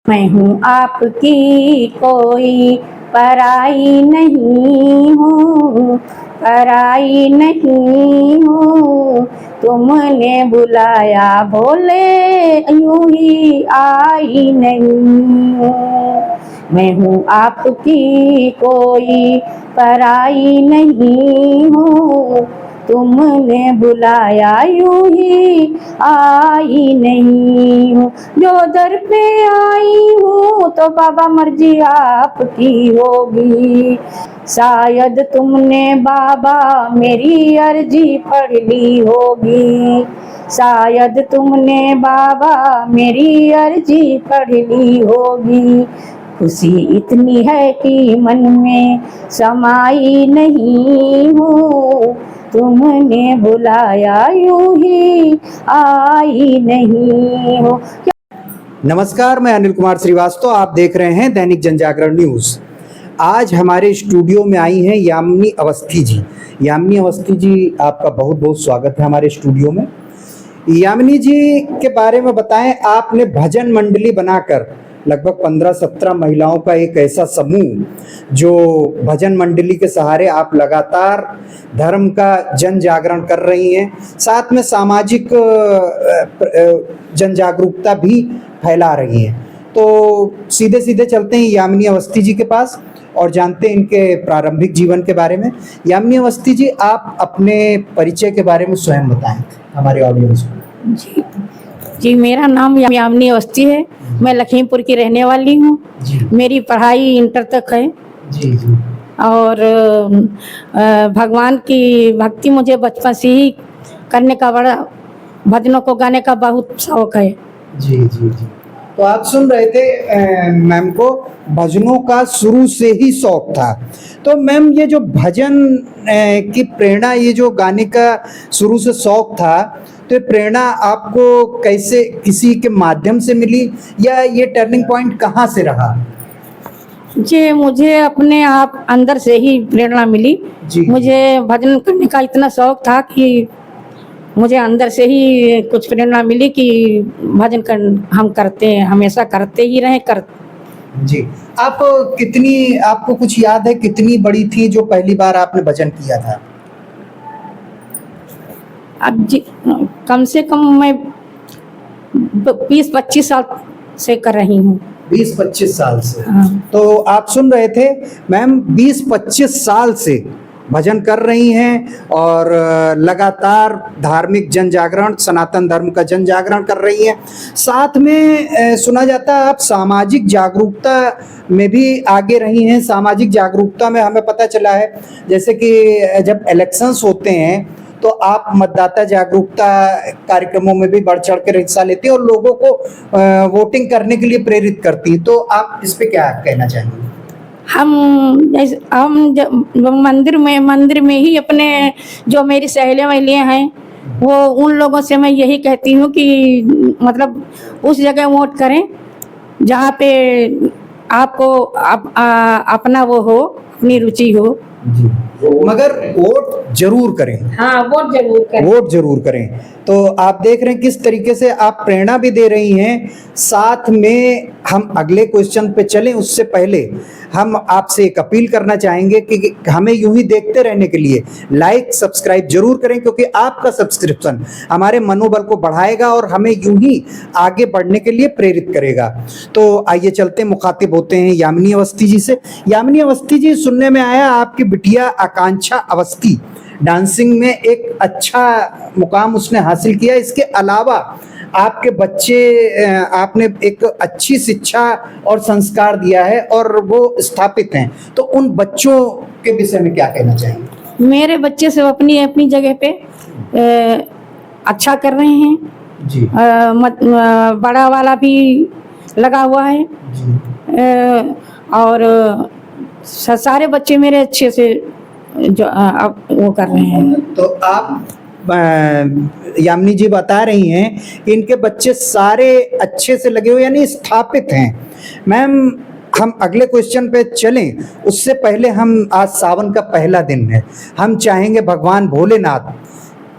मैं हूँ आपकी कोई पराई नहीं हूँ, पराई नहीं हूँ। तुमने बुलाया बोले यूं ही आई नहीं हूँ। मैं हूँ आपकी कोई पराई नहीं हूँ। तुमने बुलाया यूं ही आई नहीं हूँ। जो दर पे आई हूँ तो बाबा मर्जी आपकी होगी। शायद तुमने बाबा मेरी अर्जी पढ़ ली होगी। शायद तुमने बाबा मेरी अर्जी पढ़ ली होगी। खुशी इतनी है कि मन में समाई नहीं हूँ। तुमने बुलाया यूं ही आई नहीं हो। नमस्कार, मैं अनिल कुमार श्रीवास्तव। आप देख रहे हैं दैनिक जनजागरण न्यूज़। आज हमारे स्टूडियो में आई हैं यामिनी अवस्थी जी। यामिनी अवस्थी जी, आपका बहुत बहुत स्वागत है हमारे स्टूडियो में। यामिनी जी के बारे में बताएं। आपने भजन मंडली बनाकर लगभग 15-17 महिलाओं का एक ऐसा समूह, जो भजन मंडली के सहारे आप लगातार धर्म का जन जागरण कर रही हैं, साथ में सामाजिक जन जागरूकता भी फैला रही हैं। तो सीधे सीधे चलते हैं यामिनी अवस्थी जी के पास और जानते हैं इनके प्रारंभिक जीवन के बारे में। यामिनी अवस्थी जी, आप अपने परिचय के बारे में स्वयं बताएं हमारे ऑडियंस को। जी, मेरा नाम यामिनी अवस्थी है। मैं लखीमपुर की रहने वाली हूँ। मेरी पढ़ाई इंटर तक है। जी जी। और भगवान की भक्ति मुझे बचपन से ही करने का बड़ा, भजनों को गाने का बहुत शौक है। जी जी जी। तो आप सुन रहे थे मैम को भजनों का शुरू से ही शौक था। तो मैम, ये जो भजन की प्रेरणा, ये जो गाने का शुरू से शौक था, तो ये प्रेरणा आपको कैसे, किसी के माध्यम से मिली या ये टर्निंग पॉइंट कहाँ से रहा? जी, मुझे अपने आप अंदर से ही प्रेरणा मिली। मुझे भजन करने का इतना शौक था कि मुझे अंदर से ही कुछ प्रेरणा मिली कि भजन कर हम करते हैं, हमेशा करते ही रहें। जी, आप कितनी, आपको कुछ याद है कितनी बड़ी थी जो पहली बार आपने भजन किया था? अब जी, कम से कम मैं 20-25 साल से कर रही हूँ। 20-25 साल से? हाँ। तो आप सुन रहे थे मैम, 20-25 साल से भजन कर रही हैं और लगातार धार्मिक जन जागरण, सनातन धर्म का जन जागरण कर रही हैं। साथ में सुना जाता है आप सामाजिक जागरूकता में भी आगे रही हैं। सामाजिक जागरूकता में हमें पता चला है, जैसे कि जब इलेक्शंस होते हैं तो आप मतदाता जागरूकता कार्यक्रमों में भी बढ़ चढ़ कर हिस्सा लेती हैं और लोगों को वोटिंग करने के लिए प्रेरित करती हैं। तो आप इस पे क्या कहना चाहेंगे? हम मंदिर में ही अपने, जो मेरी सहेलियाँ हैं, वो उन लोगों से मैं यही कहती हूँ कि मतलब उस जगह वोट करें जहाँ पे आपको अपना वो हो, अपनी रुचि हो। मगर वोट जरूर करें। हाँ, वोट जरूर करें। वोट जरूर करें। तो आप देख रहे हैं किस तरीके से आप प्रेरणा भी दे रही हैं। साथ में हम अगले क्वेश्चन पे चलें उससे पहले हम आपसे एक अपील करना चाहेंगे कि हमें यूं ही देखते रहने के लिए लाइक सब्सक्राइब जरूर करें, क्योंकि आपका सब्सक्रिप्शन हमारे मनोबल को बढ़ाएगा और हमें यूं ही आगे बढ़ने के लिए प्रेरित करेगा। तो आइए चलते मुखातिब होते हैं यामिनी अवस्थी जी से। यामिनी अवस्थी जी, सुनने में आया आपकी बिटिया आकांक्षा अवस्थी डांसिंग में एक अच्छा मुकाम उसने हासिल किया। इसके अलावा आपके बच्चे, आपने एक अच्छी शिक्षा और संस्कार दिया है और वो स्थापित हैं। तो उन बच्चों के विषय में क्या कहना चाहेंगे? मेरे बच्चे सब अपनी अपनी जगह पे अच्छा कर रहे हैं जी। बड़ा वाला भी लगा हुआ है जी। और सारे बच्चे मेरे अच्छे से जो अब वो कर रहे हैं। तो आप यामिनी जी बता रही हैं कि इनके बच्चे सारे अच्छे से लगे हुए, यानी स्थापित हैं। मैम, हम अगले क्वेश्चन पे चलें उससे पहले हम, आज सावन का पहला दिन है, हम चाहेंगे भगवान भोलेनाथ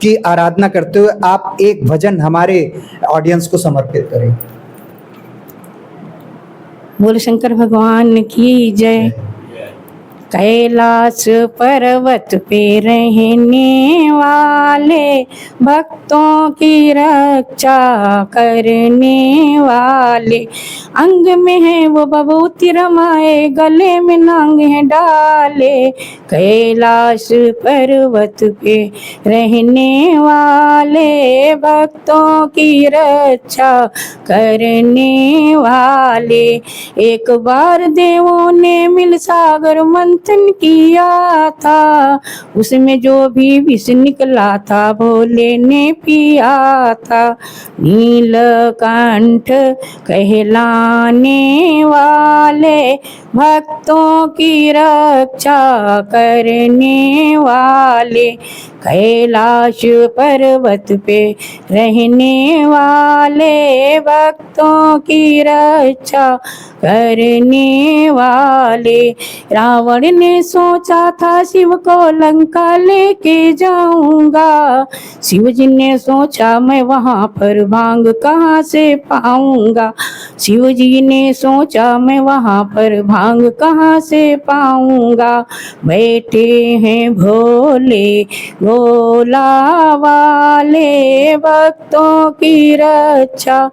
की आराधना करते हुए आप एक भजन हमारे ऑडियंस को समर्पित करें। बोल शंकर भगवान की जय। कैलाश पर्वत पे रहने वाले, भक्तों की रक्षा करने वाले, अंग में है वो विभूति रमाए, गले में नांग है डाले। कैलाश पर्वत पे रहने वाले, भक्तों की रक्षा करने वाले। एक बार देवों ने मिल सागर मंथन किया था, उसमें जो भी विष निकला था भोले ने पिया था। नीलकंठ कहलाने वाले, भक्तों की रक्षा करने वाले। कैलाश पर्वत पे रहने वाले, भक्तों की रक्षा करने वाले। रावण ने सोचा था शिव को लंका लेके जाऊंगा, शिव जी ने सोचा मैं वहां पर भांग कहाँ से पाऊंगा। शिव जी ने सोचा मैं वहां पर भांग कहाँ से पाऊंगा। बैठे हैं भोले भोला वाले, भक्तों की रक्षा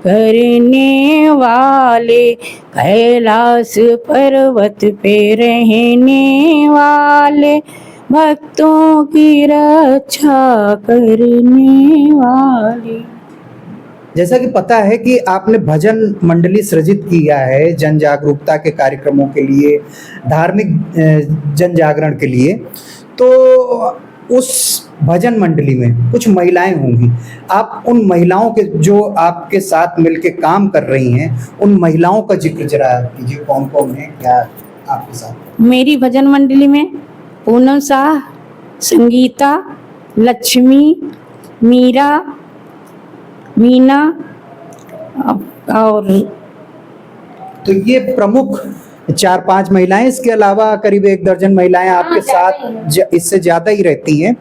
करने वाले। कैलाश पर्वत पे रहने वाले, भक्तों की रक्षा करने वाले। जैसा कि पता है कि आपने भजन मंडली सृजित किया है जन जागरूकता के कार्यक्रमों के लिए, धार्मिक जन जागरण के लिए, तो उस भजन मंडली में कुछ महिलाएं होंगी। आप उन महिलाओं के जो आपके साथ मिलके काम कर रही हैं, उन महिलाओं का जिक्र जरा कीजिए, कौन कौन है क्या आपके साथ? मेरी भजन मंडली में पूनम शाह, संगीता, लक्ष्मी, मीरा, मीना और तो ये प्रमुख 4-5 महिलाएं, इसके अलावा करीब 1 दर्जन महिलाएं आपके साथ इससे ज्यादा ही रहती हैं।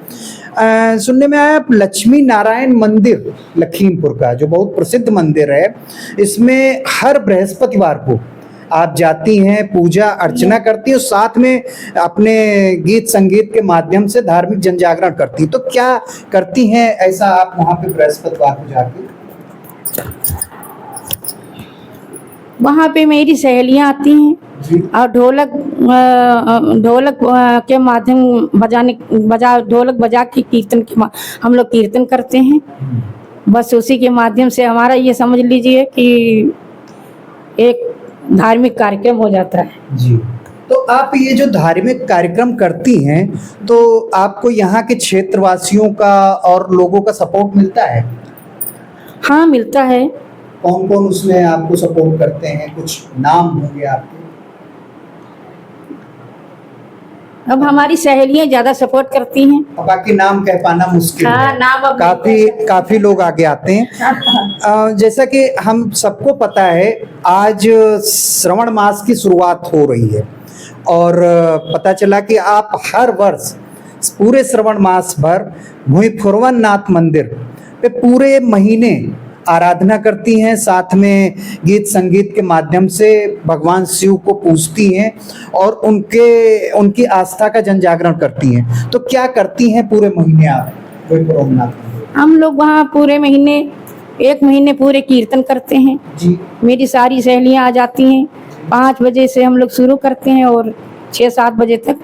सुनने में आया लक्ष्मी नारायण मंदिर लखीमपुर का, जो बहुत प्रसिद्ध मंदिर है, इसमें हर बृहस्पतिवार को आप जाती हैं, पूजा अर्चना करती हैं, साथ में अपने गीत संगीत के माध्यम से धार्मिक जन जागरण करती हैं। तो क्या करती हैं ऐसा आप वहां पे बृहस्पतिवार को जाके? वहाँ पे मेरी सहेलियाँ आती हैं और ढोलक के माध्यम ढोलक बजा के कीर्तन के हम लोग कीर्तन करते हैं। बस उसी के माध्यम से हमारा ये समझ लीजिए कि एक धार्मिक कार्यक्रम हो जाता है जी। तो आप ये जो धार्मिक कार्यक्रम करती हैं, तो आपको यहाँ के क्षेत्रवासियों का और लोगों का सपोर्ट मिलता है? हाँ, मिलता है। कौन कौन उसमें आपको सपोर्ट करते हैं? कुछ नाम होंगे आपके? अब हमारी सहेलियां ज्यादा सपोर्ट करती हैं, बाकी नाम कह पाना मुश्किल हाँ, है। नाम अब काफी लोग आगे आते हैं। जैसा कि हम सबको पता है, आज श्रवण मास की शुरुआत हो रही है और पता चला कि आप हर वर्ष पूरे श्रवण मास भर भुईफुरवन नाथ मंदिर पे पूरे महीने आराधना करती हैं, साथ में गीत संगीत के माध्यम से भगवान शिव को पूजती हैं और उनकी आस्था का जन जागरण करती हैं। तो क्या करती हैं पूरे महीने आप भुईफुरवन नाथ? हम लोग वहाँ पूरे महीने 1 महीने पूरे कीर्तन करते हैं जी। मेरी सारी सहेलियां आ जाती हैं। 5 बजे से हम लोग शुरू करते हैं और 6-7 बजे तक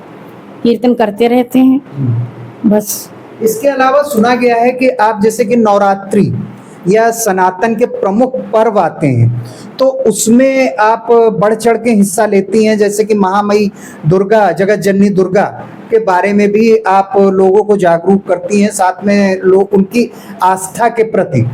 कीर्तन करते रहते हैं। बस इसके अलावा सुना गया है कि आप जैसे कि नवरात्रि या सनातन के प्रमुख पर्व आते हैं, तो उसमें आप बढ़ चढ़ के हिस्सा लेती हैं, जैसे कि महामयी दुर्गा, जगत जननी दुर्गा के बारे में भी आप लोगों को जागरूक करती हैं, साथ में लोग उनकी आस्था के प्रति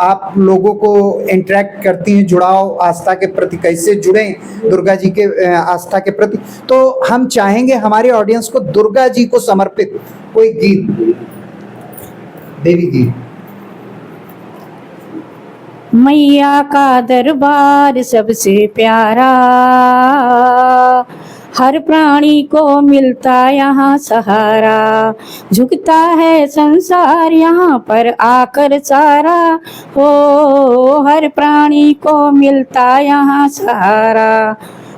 आप लोगों को इंटरेक्ट करती हैं, जुड़ाव आस्था के प्रति, कैसे जुड़ें दुर्गा जी के आस्था के प्रति। तो हम चाहेंगे हमारे ऑडियंस को दुर्गा जी को समर्पित कोई गीत, देवी गीत। मैया का दरबार सबसे प्यारा, हर प्राणी को मिलता यहाँ सहारा, झुकता है संसार यहाँ पर आकर सारा। हो हर प्राणी को मिलता यहाँ सहारा।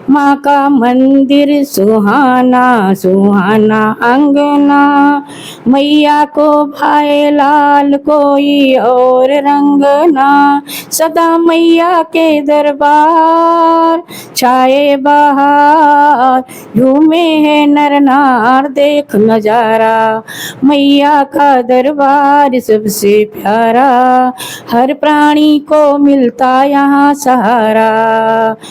माँ का मंदिर सुहाना सुहाना अंगना, मैया को भाए लाल कोई और रंगना। सदा मैया के दरबार छाए बहार, झूमे है नर नार देख नजारा। मैया का दरबार सबसे प्यारा, हर प्राणी को मिलता यहाँ सहारा।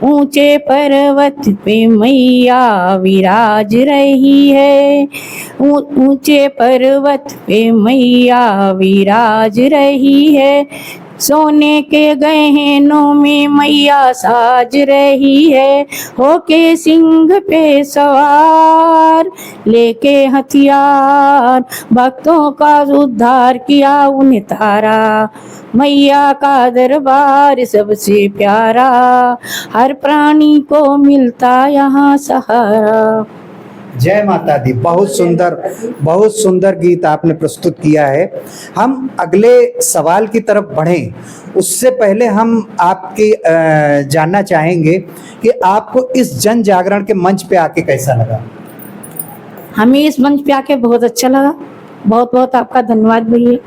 ऊंचे पर्वत पे मैया विराज रही है, ऊंचे पर्वत पे मैया विराज रही है। सोने के गहनों में मैया साज रही है, होके सिंह पे सवार लेके हथियार, भक्तों का उद्धार किया उन्हें तारा। मैया का दरबार सबसे प्यारा, हर प्राणी को मिलता यहाँ सहारा। जय माता दी। बहुत सुंदर गीत आपने प्रस्तुत किया है। हम अगले सवाल की तरफ बढ़ें उससे पहले हम आपके जानना चाहेंगे कि आपको इस जन जागरण के मंच पे आके कैसा लगा? हमें इस मंच पे आके बहुत अच्छा लगा। बहुत बहुत आपका धन्यवाद भैया।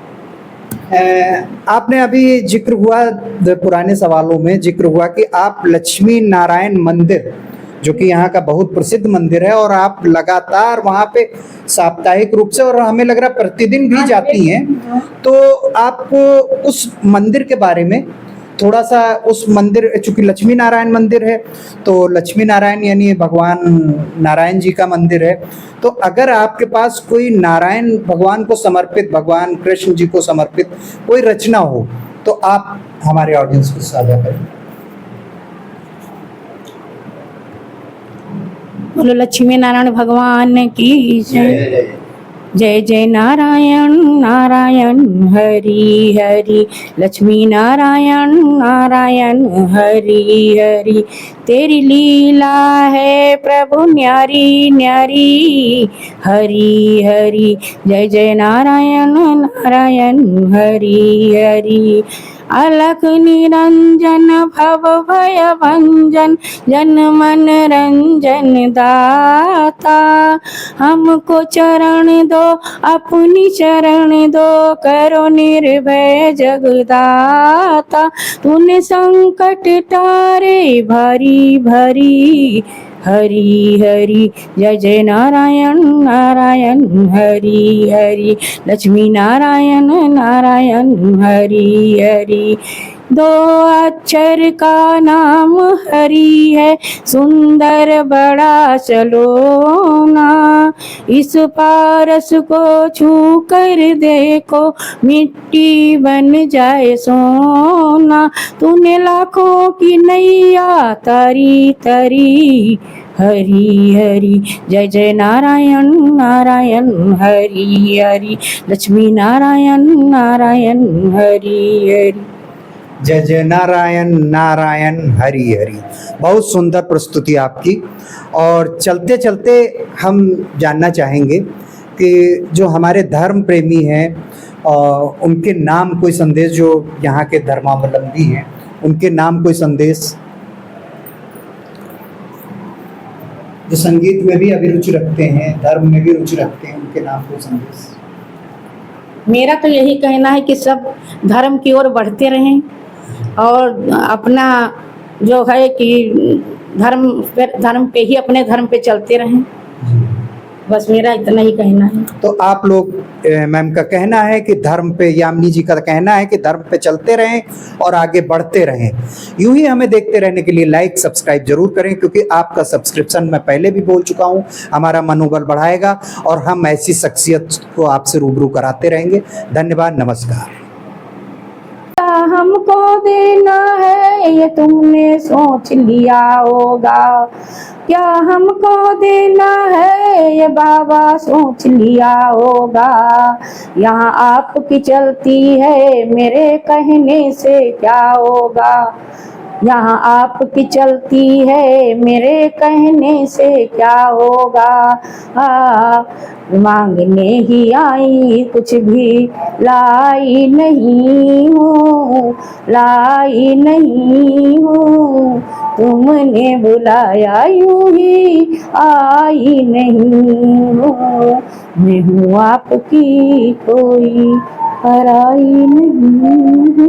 आपने अभी जिक्र हुआ, पुराने सवालों में जिक्र हुआ कि आप लक्ष्मी नारायण मंदिर, जो कि यहाँ का बहुत प्रसिद्ध मंदिर है, और आप लगातार वहाँ पे साप्ताहिक रूप से, और हमें लग रहा प्रतिदिन भी जाती हैं, तो आपको उस मंदिर के बारे में थोड़ा सा, उस मंदिर, चूंकि लक्ष्मी नारायण मंदिर है तो लक्ष्मी नारायण यानी भगवान नारायण जी का मंदिर है, तो अगर आपके पास कोई नारायण भगवान को समर्पित, भगवान कृष्ण जी को समर्पित कोई रचना हो तो आप हमारे ऑडियंस को साझा करें। बोलो लक्ष्मी नारायण भगवान की जय। जय जय नारायण नारायण हरि हरि, लक्ष्मी नारायण नारायण हरि हरि। तेरी लीला है प्रभु न्यारी न्यारी, हरि हरि। जय जय नारायण नारायण हरि हरि। अलख निरंजन भव भय भंजन, जन मन रंजन दाता। हमको चरण दो अपनी शरण दो, करो निर्भय जगदाता। तूने संकट टारे भारी भारी, हरि हरि। जय जय नारायण नारायण हरि हरि, लक्ष्मी नारायण नारायण हरि हरि। दो अक्षर का नाम हरि है, सुंदर बड़ा सलोना। इस पारस को छू कर देखो, मिट्टी बन जाए सोना। तूने लाखों की नैया तारी तारी, हरि हरि। जय जय नारायण नारायण हरि हरि, लक्ष्मी नारायण नारायण हरि हरि। जय जय नारायण नारायण हरि हरि। बहुत सुंदर प्रस्तुति आपकी। और चलते चलते हम जानना चाहेंगे कि जो हमारे धर्म प्रेमी हैं उनके नाम कोई संदेश, जो यहाँ के धर्मावलंबी हैं उनके नाम कोई संदेश, जो संगीत में भी अभिरुचि रखते हैं, धर्म में भी रुचि रखते हैं, उनके नाम कोई संदेश। मेरा तो यही कहना है कि सब धर्म की ओर बढ़ते रहें और अपना जो है कि धर्म पे ही, अपने धर्म पे चलते रहें। बस मेरा इतना ही कहना है। तो आप लोग, मैम का कहना है कि धर्म पे, यामिनी जी का कहना है कि धर्म पे चलते रहें और आगे बढ़ते रहें। यूं ही हमें देखते रहने के लिए लाइक सब्सक्राइब जरूर करें, क्योंकि आपका सब्सक्रिप्शन मैं पहले भी बोल चुका हूं, हमारा मनोबल बढ़ाएगा और हम ऐसी शख्सियत को आपसे रूबरू कराते रहेंगे। धन्यवाद, नमस्कार। हमको देना है ये तुमने सोच लिया होगा, क्या हमको देना है ये बाबा सोच लिया होगा। यहाँ आपकी चलती है मेरे कहने से क्या होगा। यहाँ आपकी चलती है, मेरे कहने से क्या होगा। मांगने ही आई, कुछ भी लाई नहीं हूँ, लाई नहीं हूँ। तुमने बुलाया यूं ही आई नहीं हूँ। मैं हूँ आपकी, कोई पराई नहीं हूँ।